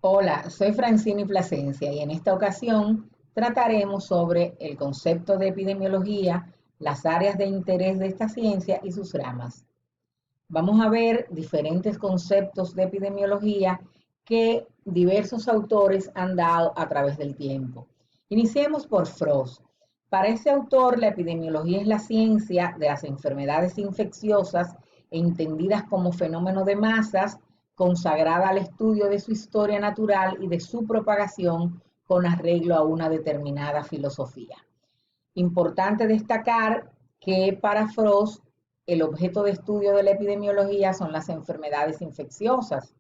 Hola, soy Francini Plasencia y en esta ocasión trataremos sobre el concepto de epidemiología, las áreas de interés de esta ciencia y sus ramas. Vamos a ver diferentes conceptos de epidemiología que diversos autores han dado a través del tiempo. Iniciemos por Frost. Para ese autor, la epidemiología es la ciencia de las enfermedades infecciosas entendidas como fenómeno de masas, consagrada al estudio de su historia natural y de su propagación con arreglo a una determinada filosofía. Importante destacar que para Frost el objeto de estudio de la epidemiología son las enfermedades infecciosas.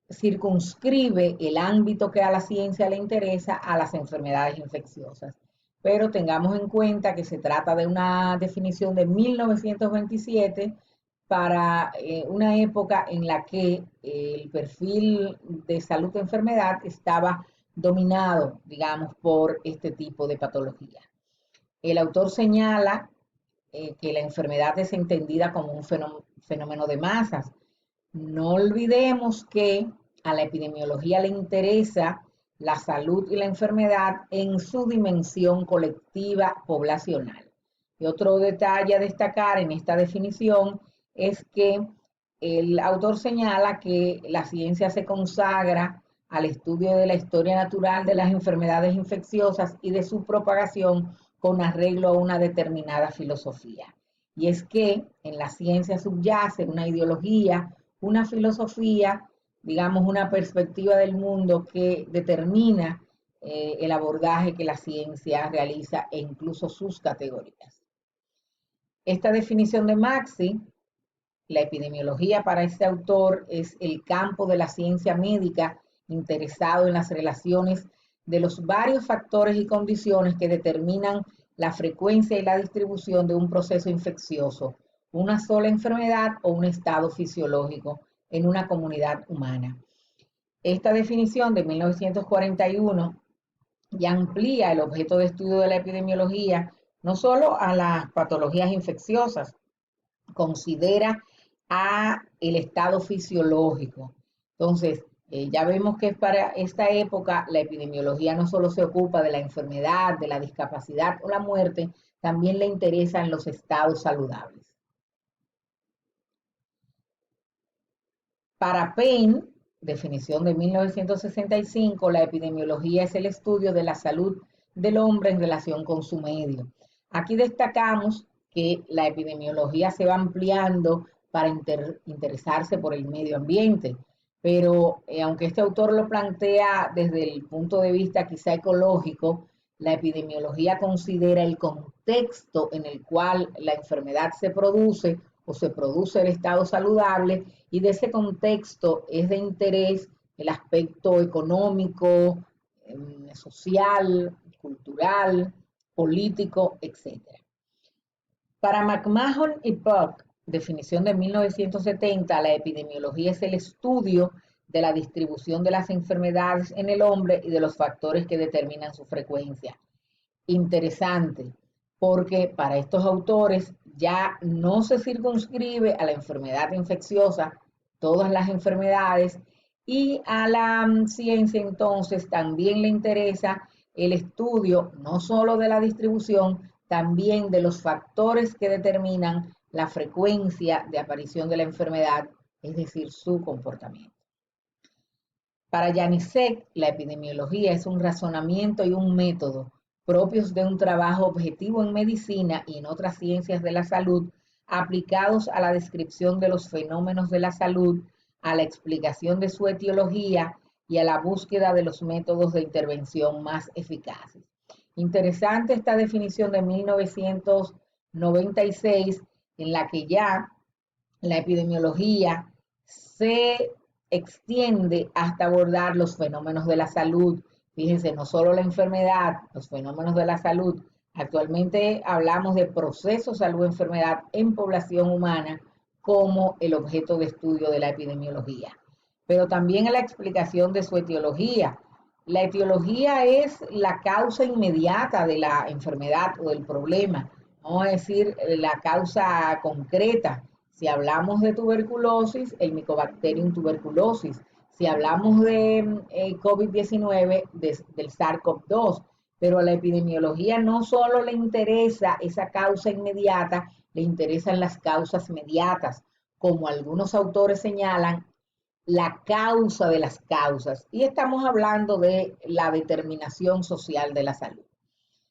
Circunscribe el ámbito que a la ciencia le interesa a las enfermedades infecciosas. Pero tengamos en cuenta que se trata de una definición de 1927 para una época en la que el perfil de salud de enfermedad estaba dominado, digamos, por este tipo de patología. El autor señala que la enfermedad es entendida como un fenómeno de masas. No olvidemos que a la epidemiología le interesa la salud y la enfermedad en su dimensión colectiva poblacional. Y otro detalle a destacar en esta definición es que el autor señala que la ciencia se consagra al estudio de la historia natural de las enfermedades infecciosas y de su propagación con arreglo a una determinada filosofía. Y es que en la ciencia subyace una ideología, una filosofía, digamos, una perspectiva del mundo que determina el abordaje que la ciencia realiza e incluso sus categorías. Esta definición de Maxi, la epidemiología para este autor es el campo de la ciencia médica interesado en las relaciones de los varios factores y condiciones que determinan la frecuencia y la distribución de un proceso infeccioso, una sola enfermedad o un estado fisiológico en una comunidad humana. Esta definición de 1941 ya amplía el objeto de estudio de la epidemiología no solo a las patologías infecciosas, considera a el estado fisiológico. Entonces, ya vemos que para esta época la epidemiología no solo se ocupa de la enfermedad, de la discapacidad o la muerte, también le interesan los estados saludables. Para Payne, definición de 1965, la epidemiología es el estudio de la salud del hombre en relación con su medio. Aquí destacamos que la epidemiología se va ampliando para interesarse por el medio ambiente, pero aunque este autor lo plantea desde el punto de vista quizá ecológico, la epidemiología considera el contexto en el cual la enfermedad se produce o se produce el estado saludable, y de ese contexto es de interés el aspecto económico, social, cultural, político, etc. Para McMahon y Puck, definición de 1970, la epidemiología es el estudio de la distribución de las enfermedades en el hombre y de los factores que determinan su frecuencia. Interesante, porque para estos autores ya no se circunscribe a la enfermedad infecciosa, todas las enfermedades, y a la ciencia entonces también le interesa el estudio no solo de la distribución, también de los factores que determinan la frecuencia de aparición de la enfermedad, es decir, su comportamiento. Para Janicek, la epidemiología es un razonamiento y un método propios de un trabajo objetivo en medicina y en otras ciencias de la salud, aplicados a la descripción de los fenómenos de la salud, a la explicación de su etiología y a la búsqueda de los métodos de intervención más eficaces. Interesante esta definición de 1996, en la que ya la epidemiología se extiende hasta abordar los fenómenos de la salud. Fíjense, no solo la enfermedad, los fenómenos de la salud. Actualmente hablamos de procesos salud-enfermedad en población humana como el objeto de estudio de la epidemiología, pero también a la explicación de su etiología. La etiología es la causa inmediata de la enfermedad o del problema, vamos a decir la causa concreta. Si hablamos de tuberculosis, el Mycobacterium tuberculosis. Si hablamos de COVID-19, del SARS-CoV-2, pero a la epidemiología no solo le interesa esa causa inmediata, le interesan las causas mediatas, como algunos autores señalan, la causa de las causas. Y estamos hablando de la determinación social de la salud.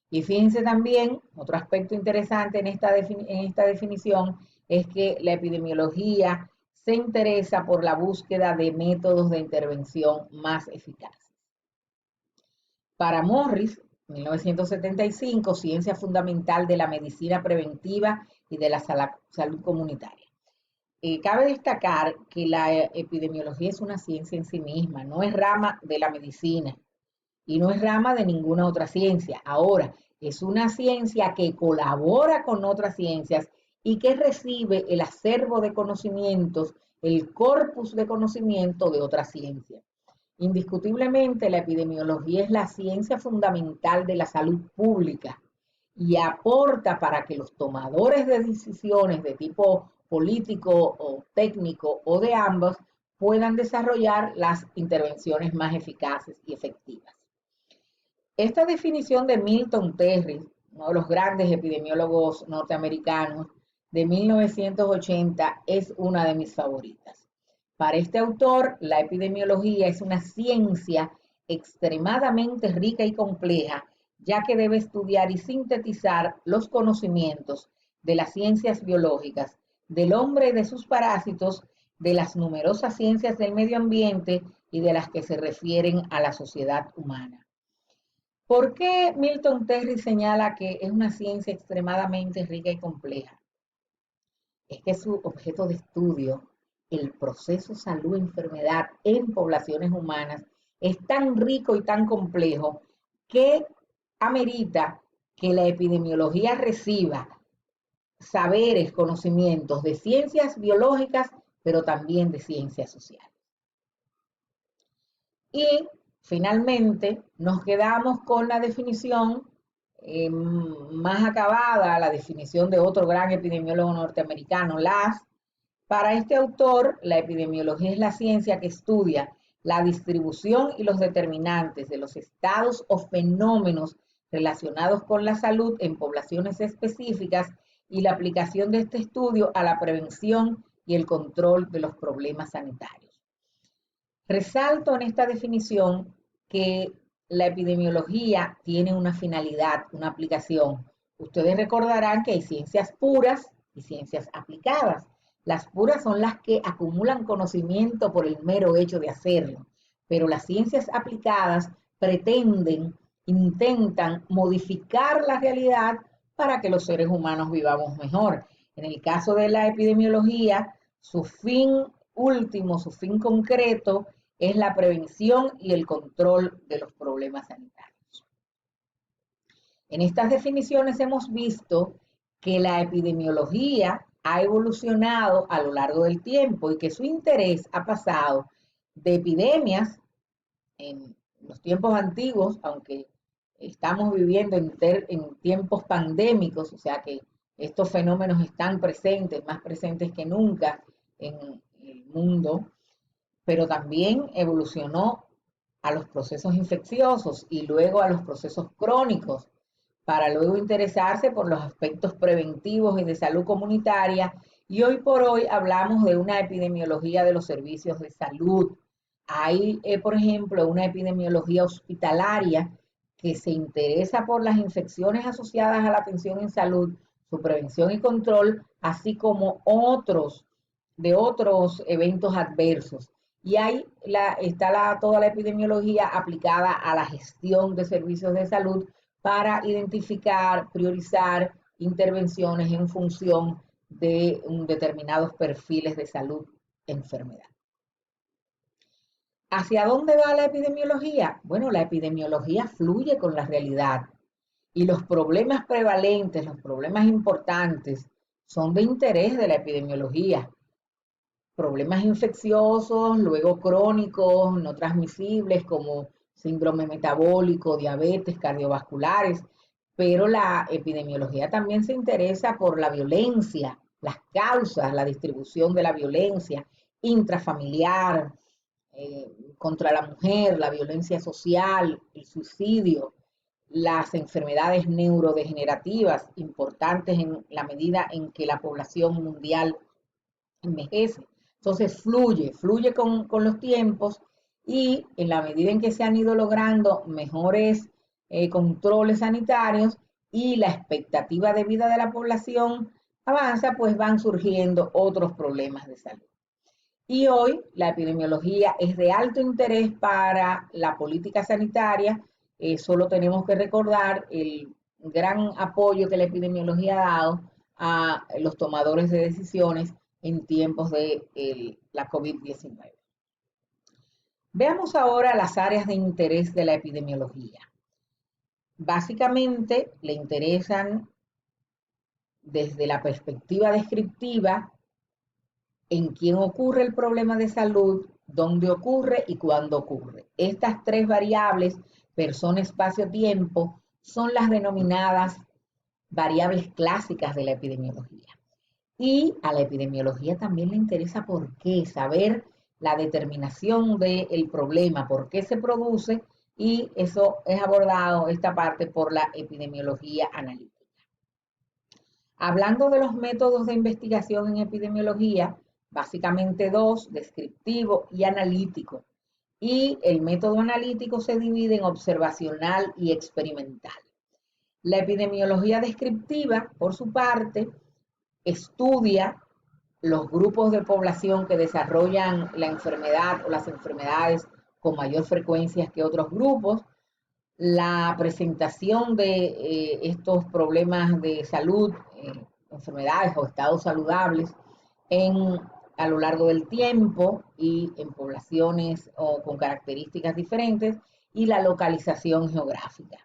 Y fíjense también, otro aspecto interesante en esta definición es que la epidemiología se interesa por la búsqueda de métodos de intervención más eficaces. Para Morris, 1975, ciencia fundamental de la medicina preventiva y de la salud comunitaria. Cabe destacar que la epidemiología es una ciencia en sí misma, no es rama de la medicina y no es rama de ninguna otra ciencia. Ahora, es una ciencia que colabora con otras ciencias y que recibe el acervo de conocimientos, el corpus de conocimiento de otras ciencias. Indiscutiblemente, la epidemiología es la ciencia fundamental de la salud pública y aporta para que los tomadores de decisiones de tipo político o técnico o de ambos puedan desarrollar las intervenciones más eficaces y efectivas. Esta definición de Milton Terry, uno de los grandes epidemiólogos norteamericanos, de 1980, es una de mis favoritas. Para este autor, la epidemiología es una ciencia extremadamente rica y compleja, ya que debe estudiar y sintetizar los conocimientos de las ciencias biológicas, del hombre y de sus parásitos, de las numerosas ciencias del medio ambiente y de las que se refieren a la sociedad humana. ¿Por qué Milton Terry señala que es una ciencia extremadamente rica y compleja? Es que su objeto de estudio, el proceso salud-enfermedad en poblaciones humanas, es tan rico y tan complejo que amerita que la epidemiología reciba saberes, conocimientos de ciencias biológicas, pero también de ciencias sociales. Y finalmente nos quedamos con la definición más acabada, la definición de otro gran epidemiólogo norteamericano, Lass. Para este autor, la epidemiología es la ciencia que estudia la distribución y los determinantes de los estados o fenómenos relacionados con la salud en poblaciones específicas y la aplicación de este estudio a la prevención y el control de los problemas sanitarios. Resalto en esta definición que la epidemiología tiene una finalidad, una aplicación. Ustedes recordarán que hay ciencias puras y ciencias aplicadas. Las puras son las que acumulan conocimiento por el mero hecho de hacerlo, pero las ciencias aplicadas pretenden, intentan modificar la realidad para que los seres humanos vivamos mejor. En el caso de la epidemiología, su fin último, su fin concreto, es la prevención y el control de los problemas sanitarios. En estas definiciones hemos visto que la epidemiología ha evolucionado a lo largo del tiempo y que su interés ha pasado de epidemias en los tiempos antiguos, aunque estamos viviendo en tiempos pandémicos, o sea que estos fenómenos están presentes, más presentes que nunca en el mundo, pero también evolucionó a los procesos infecciosos y luego a los procesos crónicos, para luego interesarse por los aspectos preventivos y de salud comunitaria. Y hoy por hoy hablamos de una epidemiología de los servicios de salud. Hay, por ejemplo, una epidemiología hospitalaria que se interesa por las infecciones asociadas a la atención en salud, su prevención y control, así como otros eventos adversos. Y ahí está toda la epidemiología aplicada a la gestión de servicios de salud para identificar, priorizar intervenciones en función de determinados perfiles de salud, enfermedad. ¿Hacia dónde va la epidemiología? Bueno, la epidemiología fluye con la realidad y los problemas prevalentes, los problemas importantes, son de interés de la epidemiología. Problemas infecciosos, luego crónicos, no transmisibles como síndrome metabólico, diabetes, cardiovasculares, pero la epidemiología también se interesa por la violencia, las causas, la distribución de la violencia intrafamiliar, contra la mujer, la violencia social, el suicidio, las enfermedades neurodegenerativas importantes en la medida en que la población mundial envejece. Entonces fluye con los tiempos y en la medida en que se han ido logrando mejores controles sanitarios y la expectativa de vida de la población avanza, pues van surgiendo otros problemas de salud. Y hoy la epidemiología es de alto interés para la política sanitaria. Solo tenemos que recordar el gran apoyo que la epidemiología ha dado a los tomadores de decisiones en tiempos de la COVID-19. Veamos ahora las áreas de interés de la epidemiología. Básicamente le interesan desde la perspectiva descriptiva en quién ocurre el problema de salud, dónde ocurre y cuándo ocurre. Estas tres variables, persona, espacio, tiempo, son las denominadas variables clásicas de la epidemiología. Y a la epidemiología también le interesa por qué, saber la determinación del problema, por qué se produce, y eso es abordado, esta parte, por la epidemiología analítica. Hablando de los métodos de investigación en epidemiología, básicamente dos, descriptivo y analítico. Y el método analítico se divide en observacional y experimental. La epidemiología descriptiva, por su parte, estudia los grupos de población que desarrollan la enfermedad o las enfermedades con mayor frecuencia que otros grupos, la presentación de estos problemas de salud, enfermedades o estados saludables a lo largo del tiempo y en poblaciones o con características diferentes, y la localización geográfica.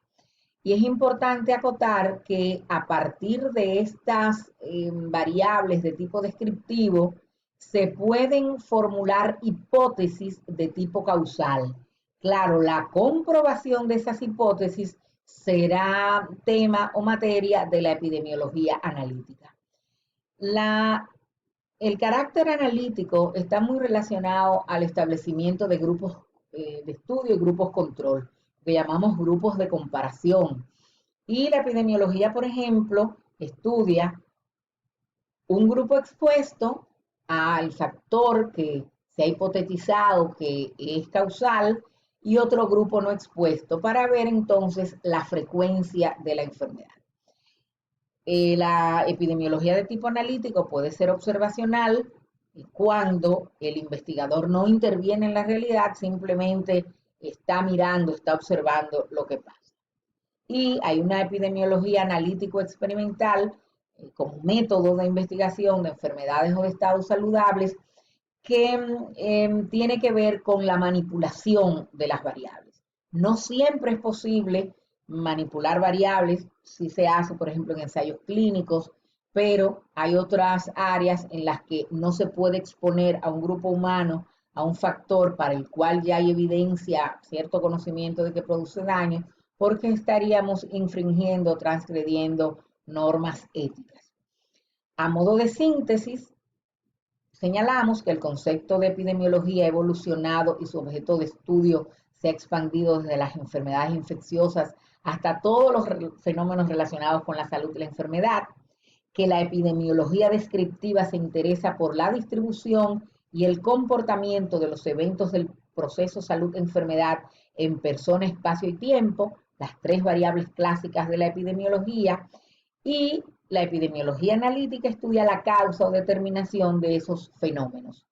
Y es importante acotar que a partir de estas variables de tipo descriptivo se pueden formular hipótesis de tipo causal. Claro, la comprobación de esas hipótesis será tema o materia de la epidemiología analítica. El carácter analítico está muy relacionado al establecimiento de grupos de estudio y grupos control, que llamamos grupos de comparación. Y la epidemiología, por ejemplo, estudia un grupo expuesto al factor que se ha hipotetizado que es causal y otro grupo no expuesto, para ver entonces la frecuencia de la enfermedad. La epidemiología de tipo analítico puede ser observacional cuando el investigador no interviene en la realidad, simplemente está mirando, está observando lo que pasa. Y hay una epidemiología analítico-experimental como método de investigación de enfermedades o de estados saludables que tiene que ver con la manipulación de las variables. No siempre es posible manipular variables, si se hace, por ejemplo, en ensayos clínicos, pero hay otras áreas en las que no se puede exponer a un grupo humano a un factor para el cual ya hay evidencia, cierto conocimiento de que produce daño, porque estaríamos infringiendo, transgrediendo normas éticas. A modo de síntesis, señalamos que el concepto de epidemiología ha evolucionado y su objeto de estudio se ha expandido desde las enfermedades infecciosas hasta todos los fenómenos relacionados con la salud y la enfermedad, que la epidemiología descriptiva se interesa por la distribución y el comportamiento de los eventos del proceso salud-enfermedad en persona, espacio y tiempo, las tres variables clásicas de la epidemiología, y la epidemiología analítica estudia la causa o determinación de esos fenómenos.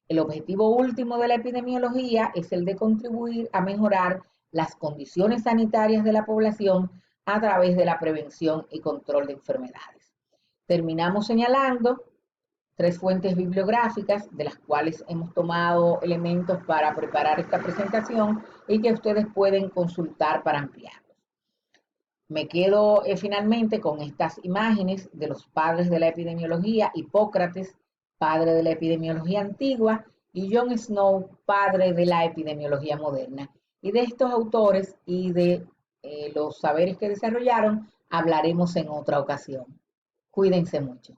El objetivo último de la epidemiología es el de contribuir a mejorar las condiciones sanitarias de la población a través de la prevención y control de enfermedades. Terminamos señalando tres fuentes bibliográficas de las cuales hemos tomado elementos para preparar esta presentación y que ustedes pueden consultar para ampliarlos. Me quedo finalmente con estas imágenes de los padres de la epidemiología: Hipócrates, padre de la epidemiología antigua, y John Snow, padre de la epidemiología moderna. Y de estos autores y de los saberes que desarrollaron hablaremos en otra ocasión. Cuídense mucho.